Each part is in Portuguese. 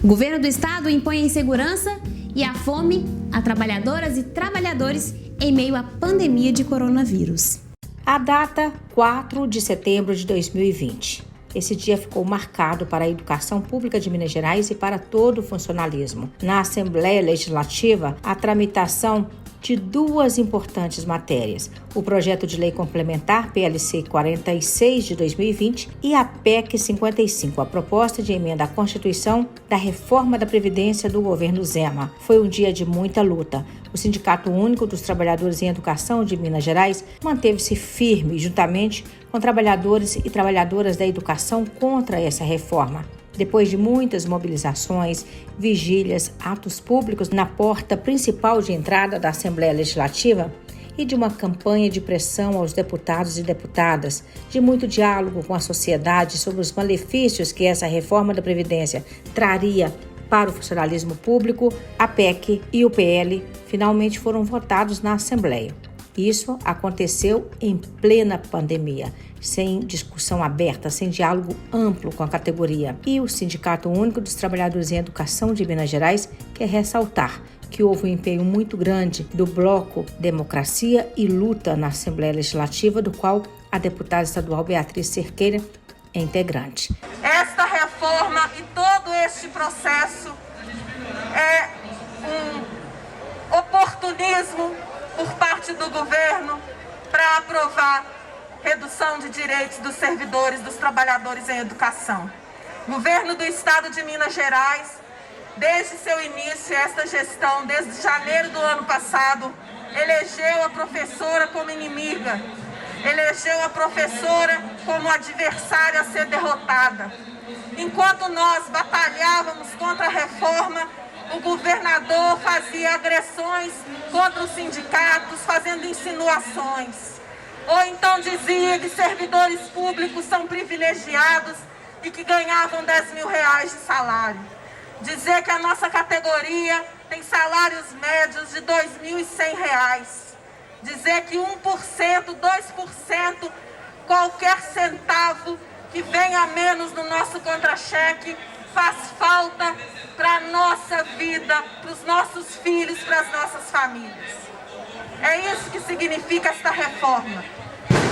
O governo do estado impõe a insegurança e a fome a trabalhadoras e trabalhadores em meio à pandemia de coronavírus. A data 4 de setembro de 2020. Esse dia ficou marcado para a educação pública de Minas Gerais e para todo o funcionalismo. Na Assembleia Legislativa, a tramitação de duas importantes matérias, o Projeto de Lei Complementar PLC 46 de 2020 e a PEC 55, a proposta de emenda à Constituição da reforma da Previdência do governo Zema. Foi um dia de muita luta. O Sindicato Único dos Trabalhadores em Educação de Minas Gerais manteve-se firme, juntamente com trabalhadores e trabalhadoras da educação contra essa reforma. Depois de muitas mobilizações, vigílias, atos públicos na porta principal de entrada da Assembleia Legislativa e de uma campanha de pressão aos deputados e deputadas, de muito diálogo com a sociedade sobre os malefícios que essa reforma da Previdência traria para o funcionalismo público, a PEC e o PL finalmente foram votados na Assembleia. Isso aconteceu em plena pandemia, sem discussão aberta, sem diálogo amplo com a categoria. E o Sindicato Único dos Trabalhadores em Educação de Minas Gerais quer ressaltar que houve um empenho muito grande do Bloco Democracia e Luta na Assembleia Legislativa, do qual a deputada estadual Beatriz Cerqueira é integrante. Esta reforma e todo este processo é um oportunismo por parte do governo para aprovar redução de direitos dos servidores, dos trabalhadores em educação. O governo do estado de Minas Gerais, desde seu início, esta gestão, desde janeiro do ano passado, elegeu a professora como inimiga, elegeu a professora como adversária a ser derrotada. Enquanto nós batalhávamos contra a reforma, o governador fazia agressões contra os sindicatos, fazendo insinuações. Ou então dizia que servidores públicos são privilegiados e que ganhavam 10 mil reais de salário. Dizer que a nossa categoria tem salários médios de 2.100 reais. Dizer que 1%, 2%, qualquer centavo que venha a menos no nosso contra-cheque faz falta para a nossa vida, para os nossos filhos, para as nossas famílias. É isso que significa esta reforma.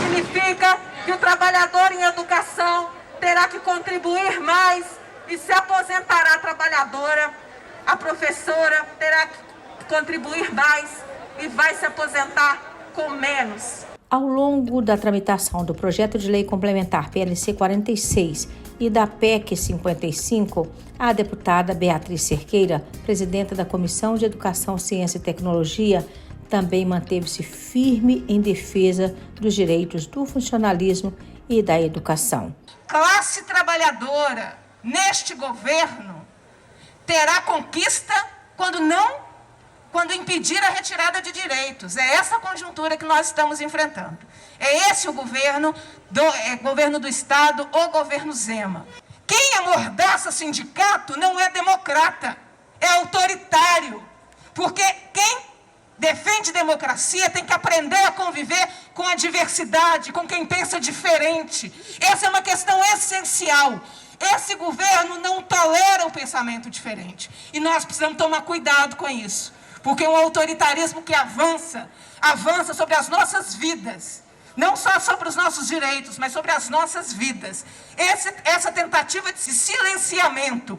Significa que o trabalhador em educação terá que contribuir mais e se aposentará a trabalhadora, a professora terá que contribuir mais e vai se aposentar com menos. Ao longo da tramitação do Projeto de Lei Complementar PLC 46 e da PEC 55, a deputada Beatriz Cerqueira, presidenta da Comissão de Educação, Ciência e Tecnologia, também manteve-se firme em defesa dos direitos do funcionalismo e da educação. Classe trabalhadora neste governo terá conquista quando impedir a retirada de direitos. É essa conjuntura que nós estamos enfrentando. É esse o governo do Estado, o governo Zema. Quem amordaça sindicato não é democrata, é autoritário. Porque quem defende democracia tem que aprender a conviver com a diversidade, com quem pensa diferente. Essa é uma questão essencial. Esse governo não tolera o pensamento diferente. E nós precisamos tomar cuidado com isso. Porque é um autoritarismo que avança sobre as nossas vidas. Não só sobre os nossos direitos, mas sobre as nossas vidas. Essa tentativa de silenciamento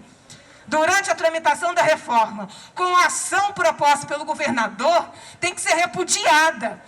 durante a tramitação da reforma, com a ação proposta pelo governador, tem que ser repudiada.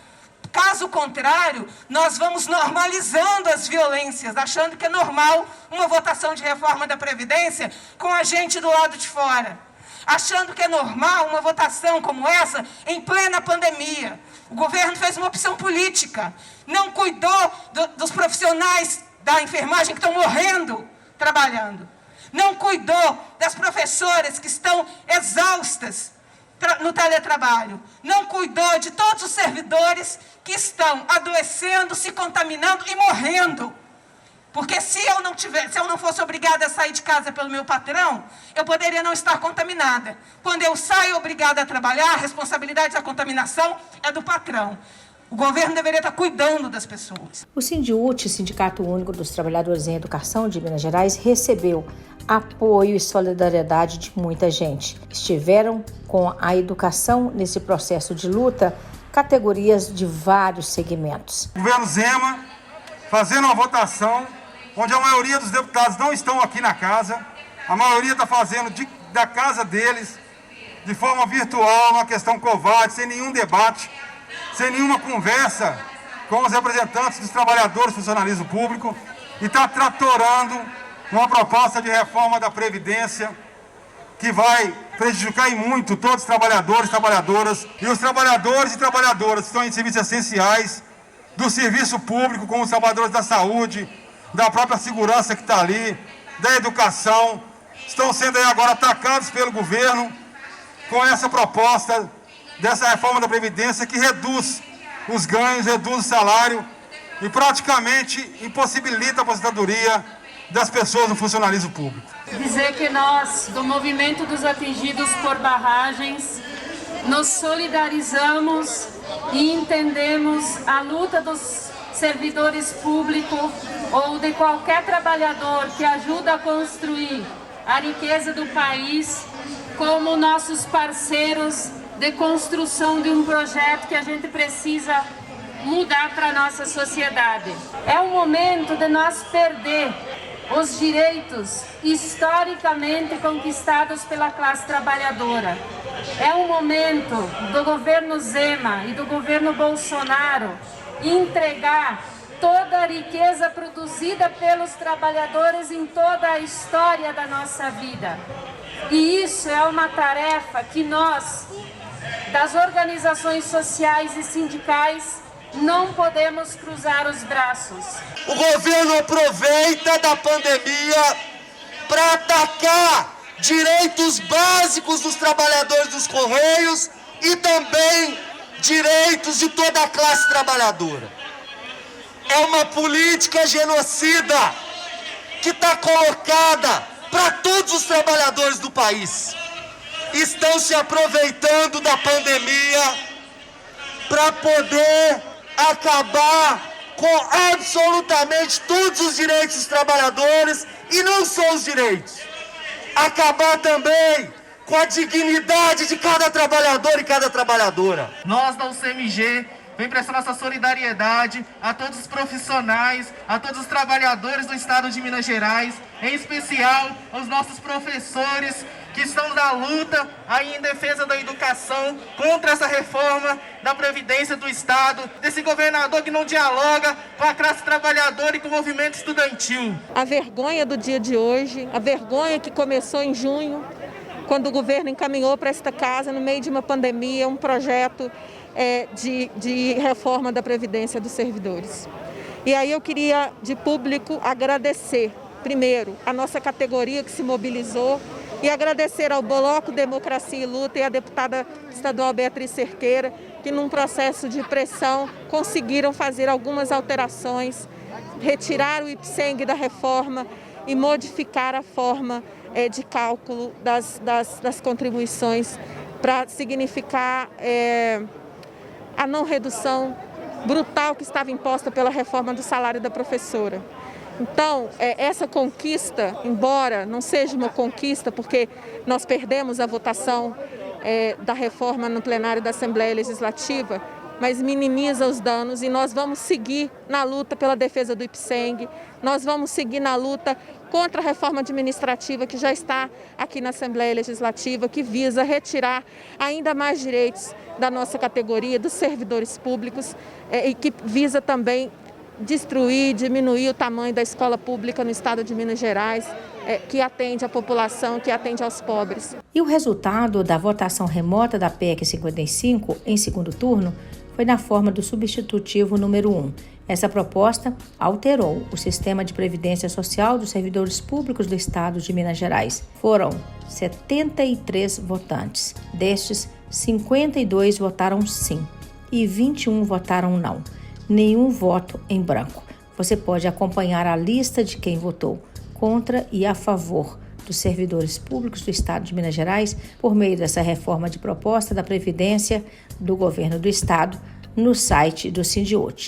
Caso contrário, nós vamos normalizando as violências, achando que é normal uma votação de reforma da Previdência com a gente do lado de fora. Achando que é normal uma votação como essa em plena pandemia. O governo fez uma opção política, não cuidou dos profissionais da enfermagem que estão morrendo trabalhando. Não cuidou das professoras que estão exaustas no teletrabalho. Não cuidou de todos os servidores que estão adoecendo, se contaminando e morrendo. Porque se eu não fosse obrigada a sair de casa pelo meu patrão, eu poderia não estar contaminada. Quando eu saio obrigada a trabalhar, a responsabilidade da contaminação é do patrão. O governo deveria estar cuidando das pessoas. O Sindiúte, Sindicato Único dos Trabalhadores em Educação de Minas Gerais, recebeu apoio e solidariedade de muita gente. Estiveram com a educação nesse processo de luta categorias de vários segmentos. O governo Zema fazendo uma votação onde a maioria dos deputados não estão aqui na casa, a maioria está fazendo da casa deles, de forma virtual, uma questão covarde, sem nenhum debate, sem nenhuma conversa com os representantes dos trabalhadores do funcionalismo público, e está tratorando uma proposta de reforma da Previdência que vai prejudicar em muito todos os trabalhadores e trabalhadoras, e os trabalhadores e trabalhadoras que estão em serviços essenciais, do serviço público, como os trabalhadores da saúde, da própria segurança que está ali, da educação, estão sendo aí agora atacados pelo governo com essa proposta dessa reforma da Previdência que reduz os ganhos, reduz o salário e praticamente impossibilita a aposentadoria das pessoas no funcionalismo público. Dizer que nós, do Movimento dos Atingidos por Barragens, nos solidarizamos e entendemos a luta dos servidores públicos ou de qualquer trabalhador que ajuda a construir a riqueza do país como nossos parceiros de construção de um projeto que a gente precisa mudar para a nossa sociedade. É o momento de nós perder os direitos historicamente conquistados pela classe trabalhadora. É o momento do governo Zema e do governo Bolsonaro entregar toda a riqueza produzida pelos trabalhadores em toda a história da nossa vida. E isso é uma tarefa que nós, das organizações sociais e sindicais, não podemos cruzar os braços. O governo aproveita da pandemia para atacar direitos básicos dos trabalhadores dos Correios e também direitos de toda a classe trabalhadora. É uma política genocida que está colocada para todos os trabalhadores do país. Estão se aproveitando da pandemia para poder acabar com absolutamente todos os direitos dos trabalhadores e não só os direitos. Acabar também com a dignidade de cada trabalhador e cada trabalhadora. Nós da UCMG vem prestar nossa solidariedade a todos os profissionais, a todos os trabalhadores do estado de Minas Gerais, em especial aos nossos professores que estão na luta aí em defesa da educação, contra essa reforma da Previdência do Estado, desse governador que não dialoga com a classe trabalhadora e com o movimento estudantil. A vergonha do dia de hoje, a vergonha que começou em junho, quando o governo encaminhou para esta casa, no meio de uma pandemia, um projeto de reforma da Previdência dos servidores. E aí eu queria, de público, agradecer, primeiro, a nossa categoria que se mobilizou, e agradecer ao Bloco Democracia e Luta e à deputada estadual Beatriz Cerqueira, que num processo de pressão conseguiram fazer algumas alterações, retirar o IPSENG da reforma e modificar a forma de cálculo das contribuições para significar a não redução brutal que estava imposta pela reforma do salário da professora. Então, essa conquista, embora não seja uma conquista, porque nós perdemos a votação da reforma no plenário da Assembleia Legislativa, mas minimiza os danos e nós vamos seguir na luta pela defesa do IPSENG, nós vamos seguir na luta contra a reforma administrativa que já está aqui na Assembleia Legislativa, que visa retirar ainda mais direitos da nossa categoria, dos servidores públicos, e que visa também destruir, diminuir o tamanho da escola pública no estado de Minas Gerais, que atende a população, que atende aos pobres. E o resultado da votação remota da PEC 55 em segundo turno foi na forma do substitutivo número 1. Essa proposta alterou o sistema de previdência social dos servidores públicos do estado de Minas Gerais. Foram 73 votantes. Destes, 52 votaram sim e 21 votaram não. Nenhum voto em branco. Você pode acompanhar a lista de quem votou contra e a favor dos servidores públicos do estado de Minas Gerais por meio dessa reforma de proposta da Previdência do governo do estado no site do Sindiote.